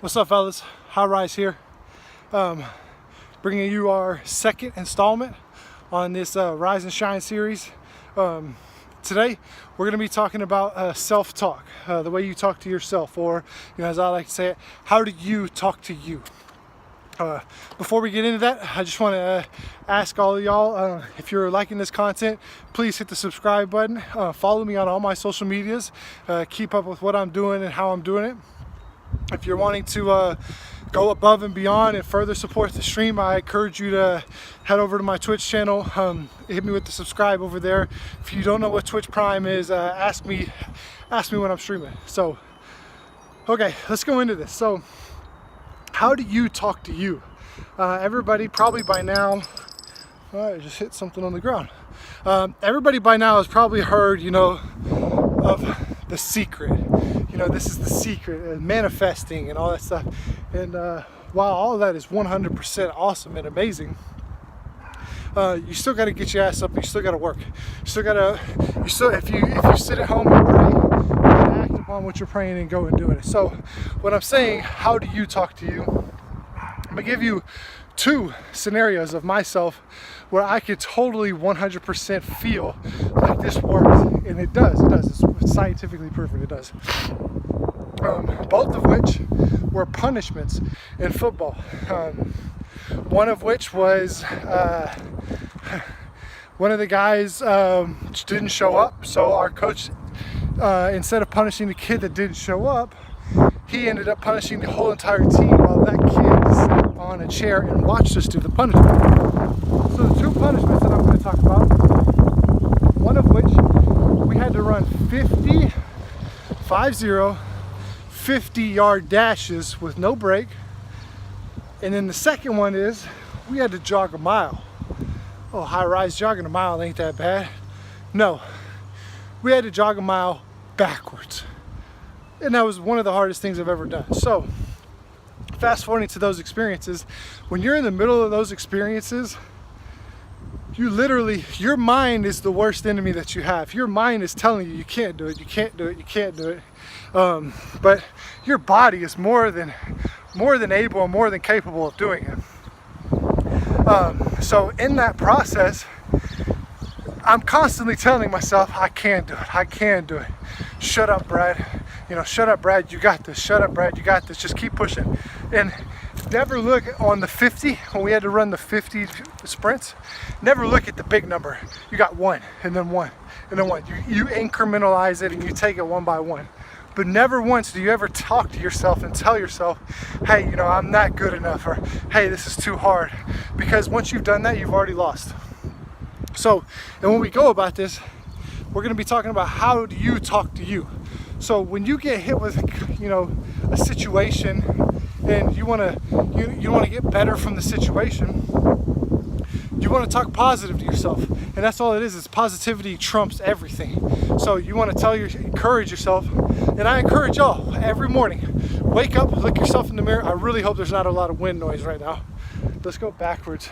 What's up, fellas? Rize here, bringing you our second installment on this Rize and Shine series. Today we're going to be talking about self-talk, the way you talk to yourself, or as I like to say it, how do you talk to you? Before we get into that, I just want to ask all of y'all, if you're liking this content, please hit the subscribe button. Follow me on all my social medias. Keep up with what I'm doing and how I'm doing it. If you're wanting to go above and beyond and further support the stream, I encourage you to head over to my Twitch channel. Hit me with the subscribe over there. If you don't know what Twitch Prime is, ask me when I'm streaming. So, okay, let's go into this. So, how do you talk to you? Everybody probably by now, I just hit something on the ground. Everybody by now has probably heard, of the secret. This is the secret, manifesting and all that stuff. And while all of that is 100% awesome and amazing, you still got to get your ass up. You still got to work. If you sit at home and pray, you got to act upon what you're praying and go and do it. So, what I'm saying, how do you talk to you? I'm gonna give you two scenarios of myself where I could totally 100% feel like this works, and it does. It's scientifically proven it does. Both of which were punishments in football. One of which was one of the guys didn't show up, so our coach, instead of punishing the kid that didn't show up, he ended up punishing the whole entire team while that kid sat on a chair and watched us do the punishment. So the two punishments that I'm going to talk about, one of which we had to run 50-yard dashes with no break. And then the second one is we had to jog a mile. Oh, Rize, jogging a mile ain't that bad. No, we had to jog a mile backwards. And that was one of the hardest things I've ever done. So, fast forwarding to those experiences, when you're in the middle of those experiences, your mind is the worst enemy that you have. Your mind is telling you can't do it, you can't do it, you can't do it. But your body is more than able and more than capable of doing it. So in that process, I'm constantly telling myself, I can do it, I can do it. Shut up, Brad. Shut up, Brad, you got this. Shut up, Brad, you got this. Just keep pushing. And never look on the 50, when we had to run the 50 sprints, never look at the big number. You got one, and then one, and then one. You incrementalize it and you take it one by one. But never once do you ever talk to yourself and tell yourself, hey, I'm not good enough, or hey, this is too hard. Because once you've done that, you've already lost. So, and when we go about this, we're going to be talking about how do you talk to you. So when you get hit with, a situation and you want to get better from the situation, you want to talk positive to yourself. And that's all it is. It's positivity trumps everything. So you want to encourage yourself. And I encourage y'all every morning, wake up, look yourself in the mirror. I really hope there's not a lot of wind noise right now. Let's go backwards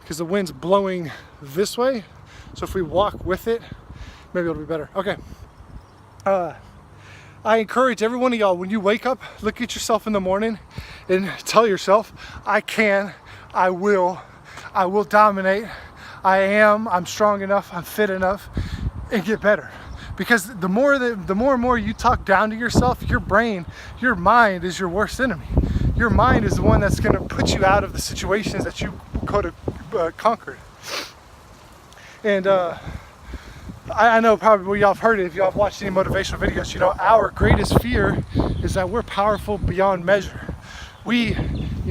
because the wind's blowing this way. So if we walk with it, maybe it'll be better. Okay. I encourage every one of y'all, when you wake up, look at yourself in the morning and tell yourself, I can, I will dominate, I'm strong enough, I'm fit enough, and get better. Because the more and more you talk down to yourself, your mind is your worst enemy. Your mind is the one that's going to put you out of the situations that you could have conquered. And I know probably y'all have heard it if y'all have watched any motivational videos. Our greatest fear is that we're powerful beyond measure. We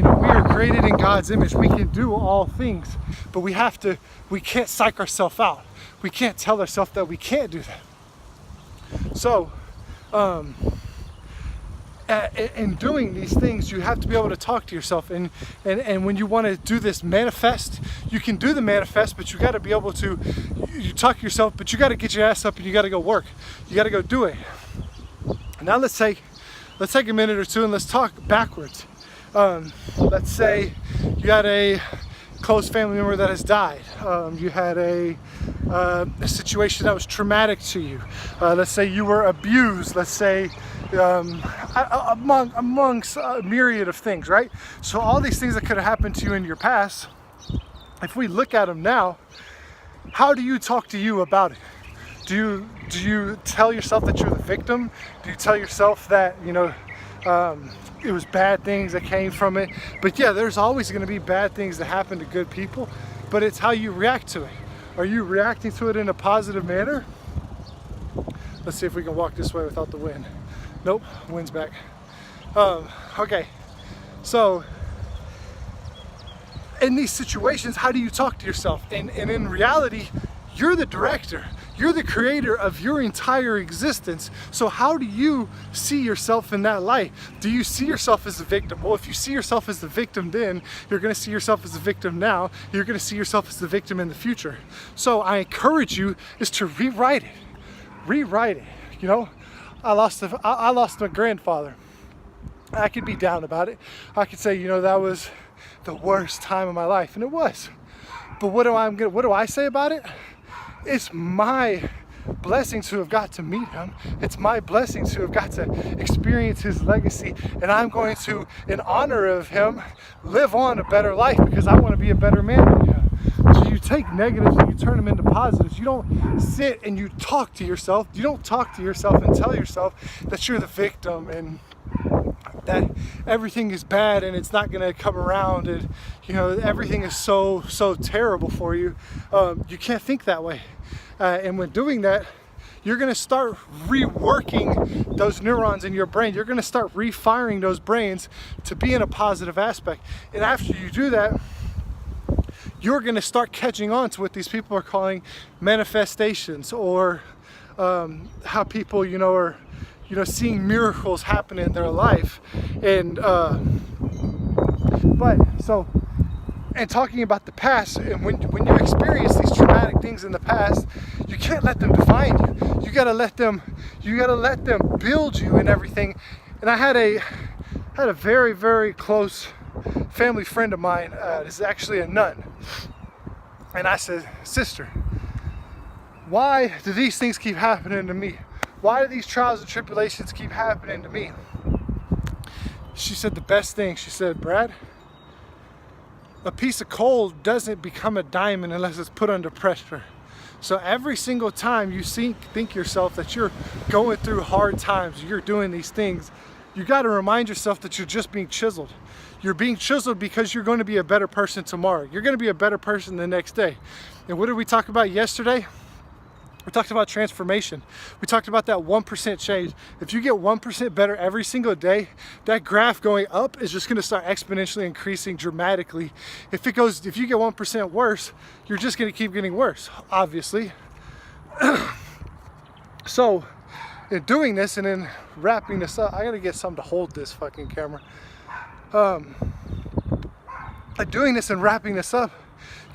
are created in God's image. We can do all things, but we can't psych ourselves out. We can't tell ourselves that we can't do that. So, in doing these things, you have to be able to talk to yourself. And when you want to do this manifest, you can do the manifest, but you got to be able to, you talk to yourself, but you got to get your ass up and you got to go work. You got to go do it. Now let's take a minute or two and let's talk backwards. Let's say you had a close family member that has died. You had a situation that was traumatic to you. Let's say you were abused. Let's say amongst a myriad of things, right? So all these things that could have happened to you in your past, if we look at them now, how do you talk to you about it? Do you tell yourself that you're the victim? Do you tell yourself that, it was bad things that came from it? But yeah, there's always going to be bad things that happen to good people, but it's how you react to it. Are you reacting to it in a positive manner? Let's see if we can walk this way without the wind. Nope, wind's back. Okay, so in these situations, how do you talk to yourself? And in reality, you're the director. You're the creator of your entire existence. So how do you see yourself in that light? Do you see yourself as a victim? Well, if you see yourself as the victim then, you're going to see yourself as a victim now. You're going to see yourself as the victim in the future. So I encourage you is to rewrite it. Rewrite it. I lost my grandfather. I could be down about it. I could say, that was the worst time of my life, and it was. But what do I say about it? It's my blessing to have got to meet him. It's my blessing to have got to experience his legacy, and I'm going to, in honor of him, live on a better life because I want to be a better man than him. So you take negatives and you turn them into positives. You don't sit and you talk to yourself. You don't talk to yourself and tell yourself that you're the victim and that everything is bad and it's not going to come around, and everything is so terrible for you. You can't think that way, and when doing that, you're going to start reworking those neurons in your brain. You're going to start refiring those brains to be in a positive aspect, and after you do that, you're going to start catching on to what these people are calling manifestations, or how people are seeing miracles happen in their life. And talking about the past, and when you experience these traumatic things in the past, you can't let them define you. You gotta let them build you and everything. And I had a very, very close family friend of mine, is actually a nun, and I said, sister, why do these things keep happening to me? Why do these trials and tribulations keep happening to me? She said the best thing. She said, Brad, a piece of coal doesn't become a diamond unless it's put under pressure. So every single time you think yourself that you're going through hard times, you're doing these things, you got to remind yourself that you're just being chiseled. You're being chiseled because you're going to be a better person tomorrow. You're going to be a better person the next day. And what did we talk about yesterday? We talked about transformation. We talked about that 1% change. If you get 1% better every single day, that graph going up is just going to start exponentially increasing dramatically. If you get 1% worse, you're just going to keep getting worse, obviously. So, in doing this and in wrapping this up, I got to get something to hold this fucking camera. Doing this and wrapping this up,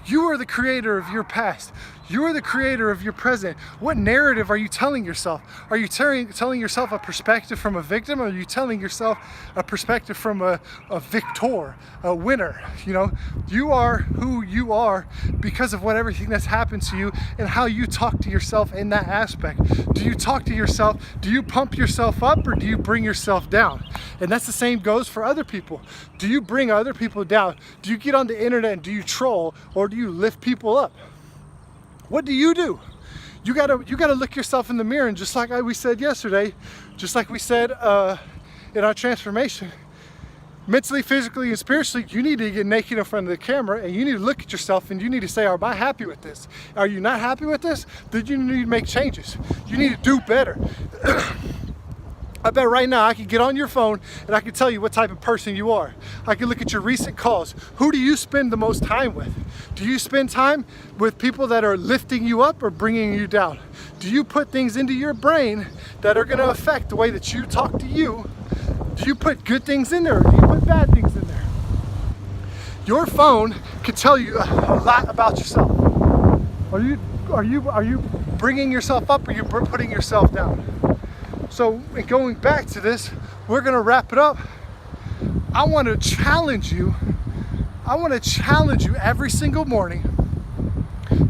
you are the creator of your past. You are the creator of your present. What narrative are you telling yourself? Are you telling yourself a perspective from a victim, or are you telling yourself a perspective from a victor, a winner? You are who you are because of everything that's happened to you and how you talk to yourself in that aspect. Do you talk to yourself? Do you pump yourself up, or do you bring yourself down? And that's the same goes for other people. Do you bring other people down? Do you get on the internet and do you troll, or do you lift people up? What do? You gotta look yourself in the mirror, and just like we said yesterday, just like we said in our transformation, mentally, physically, and spiritually, you need to get naked in front of the camera, and you need to look at yourself, and you need to say, am I happy with this? Are you not happy with this? Then you need to make changes. You need to do better. I bet right now I can get on your phone and I can tell you what type of person you are. I can look at your recent calls. Who do you spend the most time with? Do you spend time with people that are lifting you up or bringing you down? Do you put things into your brain that are going to affect the way that you talk to you? Do you put good things in there, or do you put bad things in there? Your phone can tell you a lot about yourself. Are you bringing yourself up, or are you putting yourself down? So, in going back to this, we're going to wrap it up. I want to challenge you every single morning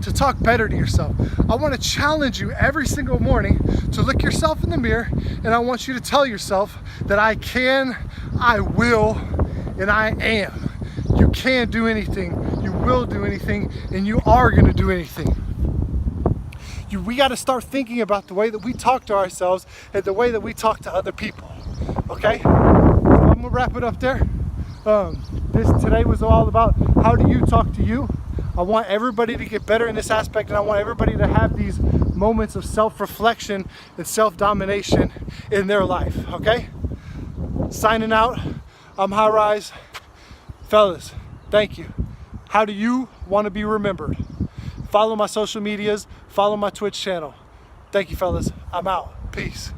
to talk better to yourself. I want to challenge you every single morning to look yourself in the mirror, and I want you to tell yourself that I can, I will, and I am. You can do anything, you will do anything, and you are going to do anything. We got to start thinking about the way that we talk to ourselves and the way that we talk to other people. Okay? So I'm going to wrap it up there. Today was all about how do you talk to you. I want everybody to get better in this aspect, and I want everybody to have these moments of self-reflection and self-domination in their life. Okay? Signing out. I'm Rize. Fellas, thank you. How do you want to be remembered? Follow my social medias, follow my Twitch channel. Thank you, fellas. I'm out. Peace.